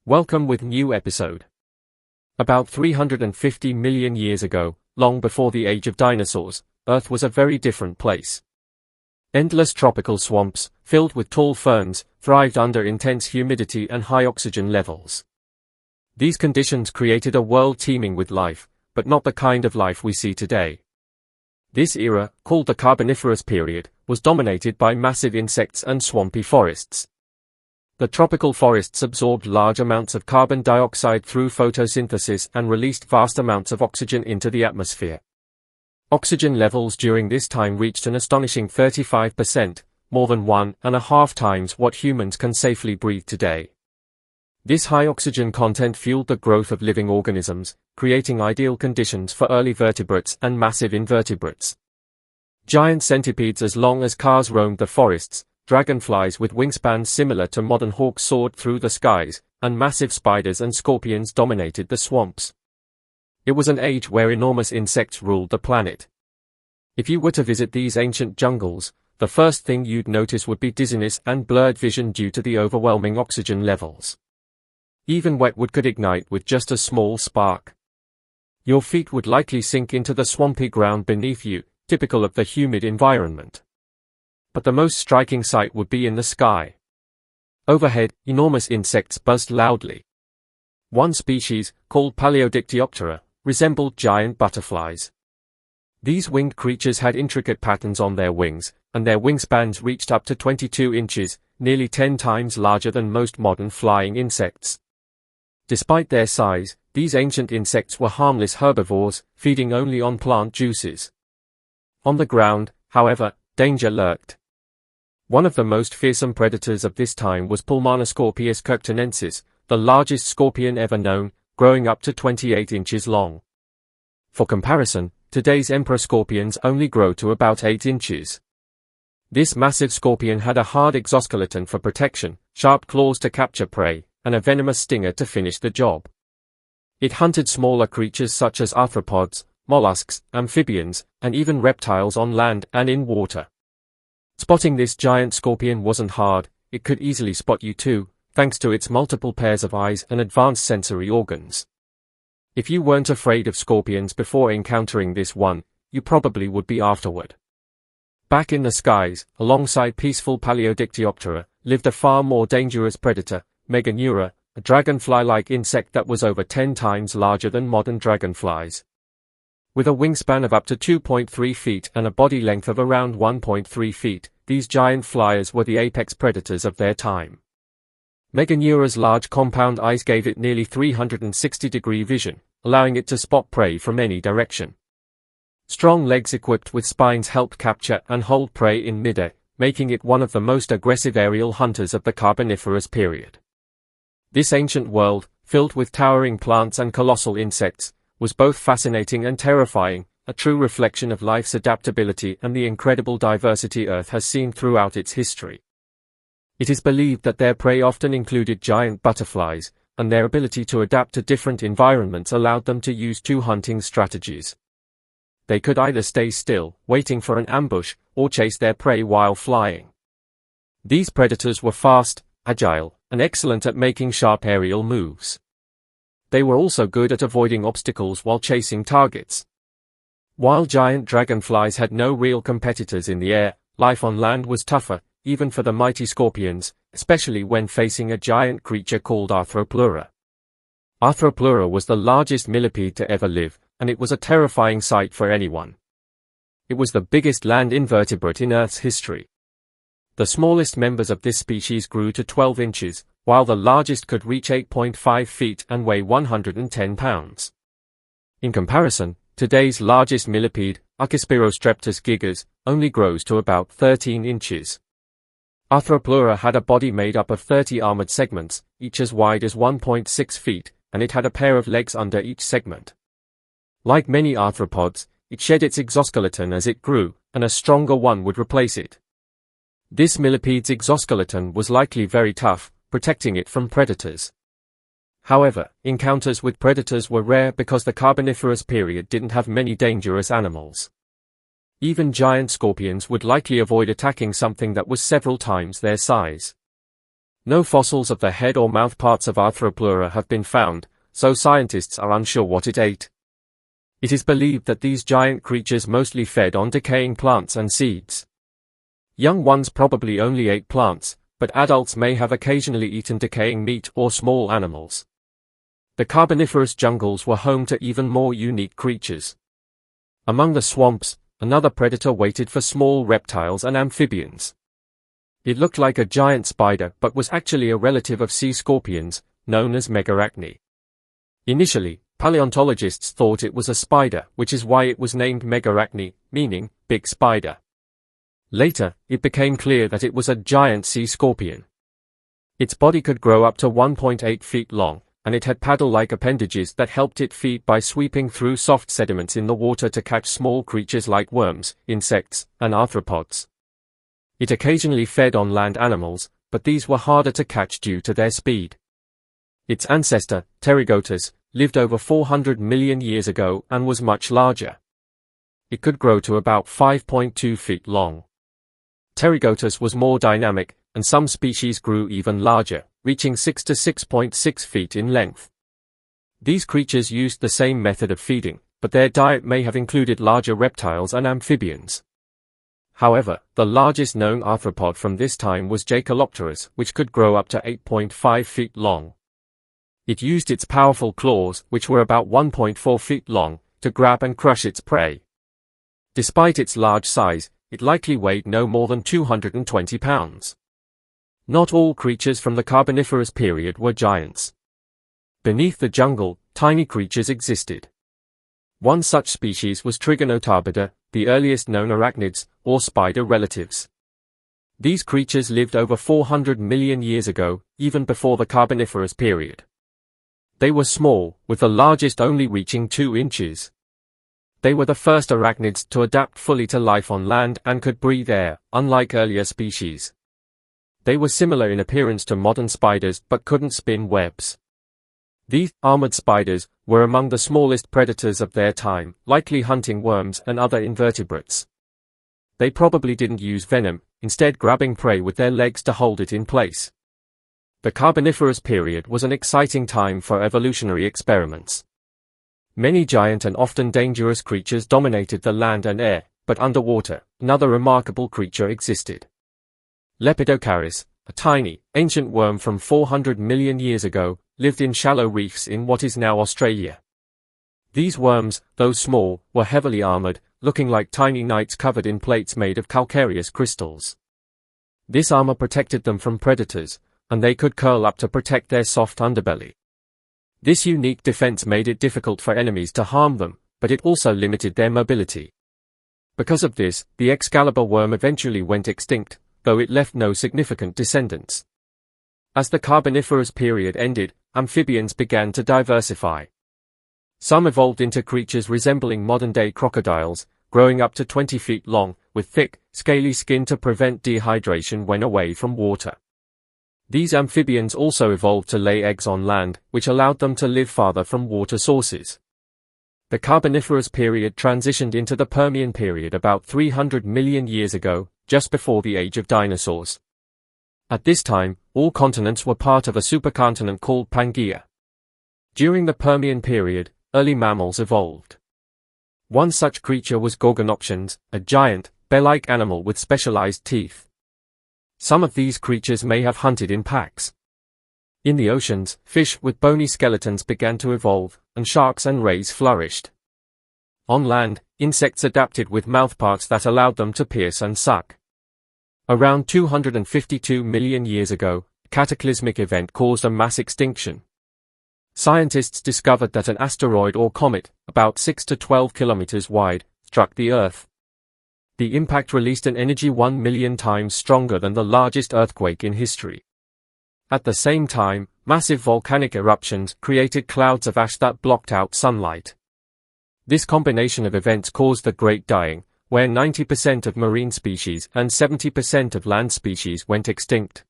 Welcome with new episode. About 350 million years ago, long before the age of dinosaurs, Earth was a very different place. Endless tropical swamps, filled with tall ferns, thrived under intense humidity and high oxygen levels. These conditions created a world teeming with life, but not the kind of life we see today. This era, called the Carboniferous Period, was dominated by massive insects and swampy forests. The tropical forests absorbed large amounts of carbon dioxide through photosynthesis and released vast amounts of oxygen into the atmosphere. Oxygen levels during this time reached an astonishing 35%, more than 1.5 times what humans can safely breathe today. This high oxygen content fueled the growth of living organisms, creating ideal conditions for early vertebrates and massive invertebrates. Giant centipedes as long as cars roamed the forests, dragonflies with wingspans similar to modern hawks soared through the skies, and massive spiders and scorpions dominated the swamps. It was an age where enormous insects ruled the planet. If you were to visit these ancient jungles, the first thing you'd notice would be dizziness and blurred vision due to the overwhelming oxygen levels. Even wet wood could ignite with just a small spark. Your feet would likely sink into the swampy ground beneath you, typical of the humid environment. But the most striking sight would be in the sky. Overhead, enormous insects buzzed loudly. One species, called Paleodictyoptera, resembled giant butterflies. These winged creatures had intricate patterns on their wings, and their wingspans reached up to 22 inches, nearly 10 times larger than most modern flying insects. Despite their size, these ancient insects were harmless herbivores, feeding only on plant juices. On the ground, however, danger lurked. One of the most fearsome predators of this time was Pulmonoscorpius curctinensis, the largest scorpion ever known, growing up to 28 inches long. For comparison, today's emperor scorpions only grow to about 8 inches. This massive scorpion had a hard exoskeleton for protection, sharp claws to capture prey, and a venomous stinger to finish the job. It hunted smaller creatures such as arthropods, mollusks, amphibians, and even reptiles on land and in water. Spotting this giant scorpion wasn't hard, it could easily spot you too, thanks to its multiple pairs of eyes and advanced sensory organs. If you weren't afraid of scorpions before encountering this one, you probably would be afterward. Back in the skies, alongside peaceful Paleodictyoptera, lived a far more dangerous predator, Meganeura, a dragonfly-like insect that was over 10 times larger than modern dragonflies. With a wingspan of up to 2.3 feet and a body length of around 1.3 feet, these giant flyers were the apex predators of their time. Meganeura's large compound eyes gave it nearly 360-degree vision, allowing it to spot prey from any direction. Strong legs equipped with spines helped capture and hold prey in midair, making it one of the most aggressive aerial hunters of the Carboniferous period. This ancient world, filled with towering plants and colossal insects, was both fascinating and terrifying, a true reflection of life's adaptability and the incredible diversity Earth has seen throughout its history. It is believed that their prey often included giant butterflies, and their ability to adapt to different environments allowed them to use two hunting strategies. They could either stay still, waiting for an ambush, or chase their prey while flying. These predators were fast, agile, and excellent at making sharp aerial moves. They were also good at avoiding obstacles while chasing targets. While giant dragonflies had no real competitors in the air, life on land was tougher, even for the mighty scorpions, especially when facing a giant creature called Arthropleura. Arthropleura was the largest millipede to ever live, and it was a terrifying sight for anyone. It was the biggest land invertebrate in Earth's history. The smallest members of this species grew to 12 inches, while the largest could reach 8.5 feet and weigh 110 pounds. In comparison, today's largest millipede, Archospirostreptus gigas, only grows to about 13 inches. Arthropleura had a body made up of 30 armored segments, each as wide as 1.6 feet, and it had a pair of legs under each segment. Like many arthropods, it shed its exoskeleton as it grew, and a stronger one would replace it. This millipede's exoskeleton was likely very tough, protecting it from predators. However, encounters with predators were rare because the Carboniferous period didn't have many dangerous animals. Even giant scorpions would likely avoid attacking something that was several times their size. No fossils of the head or mouth parts of Arthropleura have been found, so scientists are unsure what it ate. It is believed that these giant creatures mostly fed on decaying plants and seeds. Young ones probably only ate plants, but adults may have occasionally eaten decaying meat or small animals. The Carboniferous jungles were home to even more unique creatures. Among the swamps, another predator waited for small reptiles and amphibians. It looked like a giant spider but was actually a relative of sea scorpions, known as megarachni. Initially, paleontologists thought it was a spider, which is why it was named megarachni, meaning big spider. Later, it became clear that it was a giant sea scorpion. Its body could grow up to 1.8 feet long, and it had paddle-like appendages that helped it feed by sweeping through soft sediments in the water to catch small creatures like worms, insects, and arthropods. It occasionally fed on land animals, but these were harder to catch due to their speed. Its ancestor, Pterygotus, lived over 400 million years ago and was much larger. It could grow to about 5.2 feet long. Pterygotus was more dynamic, and some species grew even larger, reaching 6 to 6.6 feet in length. These creatures used the same method of feeding, but their diet may have included larger reptiles and amphibians. However, the largest known arthropod from this time was Jaekelopterus, which could grow up to 8.5 feet long. It used its powerful claws, which were about 1.4 feet long, to grab and crush its prey. Despite its large size, it likely weighed no more than 220 pounds. Not all creatures from the Carboniferous period were giants. Beneath the jungle, tiny creatures existed. One such species was Trigonotarbida, the earliest known arachnids, or spider relatives. These creatures lived over 400 million years ago, even before the Carboniferous period. They were small, with the largest only reaching 2 inches. They were the first arachnids to adapt fully to life on land and could breathe air, unlike earlier species. They were similar in appearance to modern spiders but couldn't spin webs. These armored spiders were among the smallest predators of their time, likely hunting worms and other invertebrates. They probably didn't use venom, instead grabbing prey with their legs to hold it in place. The Carboniferous period was an exciting time for evolutionary experiments. Many giant and often dangerous creatures dominated the land and air, but underwater, another remarkable creature existed. Lepidocaris, a tiny, ancient worm from 400 million years ago, lived in shallow reefs in what is now Australia. These worms, though small, were heavily armored, looking like tiny knights covered in plates made of calcareous crystals. This armor protected them from predators, and they could curl up to protect their soft underbelly. This unique defense made it difficult for enemies to harm them, but it also limited their mobility. Because of this, the Excalibur worm eventually went extinct, though it left no significant descendants. As the Carboniferous period ended, amphibians began to diversify. Some evolved into creatures resembling modern-day crocodiles, growing up to 20 feet long, with thick, scaly skin to prevent dehydration when away from water. These amphibians also evolved to lay eggs on land, which allowed them to live farther from water sources. The Carboniferous period transitioned into the Permian period about 300 million years ago, just before the age of dinosaurs. At this time, all continents were part of a supercontinent called Pangaea. During the Permian period, early mammals evolved. One such creature was Gorgonopsians, a giant, bear-like animal with specialized teeth. Some of these creatures may have hunted in packs. In the oceans, fish with bony skeletons began to evolve, and sharks and rays flourished. On land, insects adapted with mouthparts that allowed them to pierce and suck. Around 252 million years ago, a cataclysmic event caused a mass extinction. Scientists discovered that an asteroid or comet, about 6 to 12 kilometers wide, struck the Earth. The impact released an energy 1 million times stronger than the largest earthquake in history. At the same time, massive volcanic eruptions created clouds of ash that blocked out sunlight. This combination of events caused the Great Dying, where 90% of marine species and 70% of land species went extinct.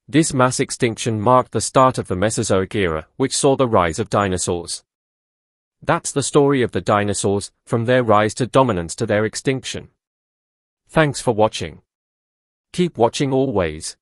This mass extinction marked the start of the Mesozoic era, which saw the rise of dinosaurs. That's the story of the dinosaurs, from their rise to dominance to their extinction. Thanks for watching. Keep watching always.